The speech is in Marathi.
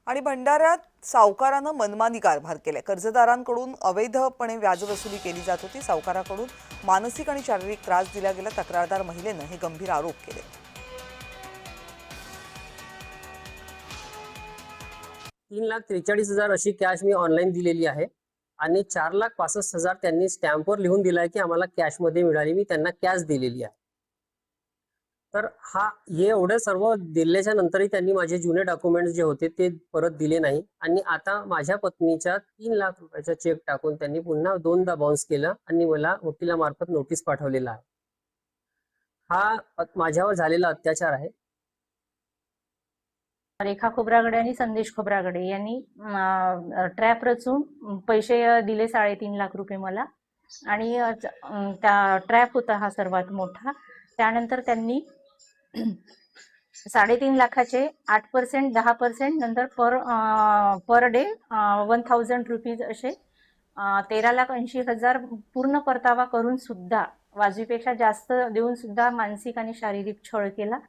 आणि भंडाऱ्यात सावकारानं मनमानी कारभार केलाय। कर्जदारांकडून अवैधपणे व्याज वसुली केली जात होती। सावकाराकडून मानसिक आणि शारीरिक त्रास दिला गेला। तक्रारदार महिलेनं हे गंभीर आरोप केले। 3,43,000 अशी कॅश मी ऑनलाईन दिलेली आहे आणि 4,65,000 त्यांनी स्टॅम्पवर लिहून दिलाय की आम्हाला कॅश मध्ये मिळाली। मी त्यांना कॅश दिलेली आहे। तर हे एवढे सर्व दिल्याच्या नंतरही त्यांनी माझे जुने डॉक्युमेंट्स जे होते ते परत दिले नाही आणि आता माझ्या पत्नीच्या 3,00,000 रुपयाचा चेक टाकून त्यांनी पुन्हा दोनदा बाउन्स केला आणि मला वकिलामार्फत नोटीस पाठवलेला आहे। हा माझ्यावर झालेला अत्याचार आहे। रेखा खोब्रागडे आणि संदेश खोब्रागडे यांनी ट्रॅप रचून पैसे दिले 3.5 लाख रुपये मला आणि त्या ट्रॅप होता हा सर्वात मोठा। त्यानंतर त्यांनी 3.5 लाखाचे 8%, 10% नंतर पर डे 1,000 रुपीज असे 13,80,000 पूर्ण परतावा करून सुद्धा वाजवीपेक्षा जास्त देऊन सुद्धा मानसिक आणि शारीरिक छळ केला।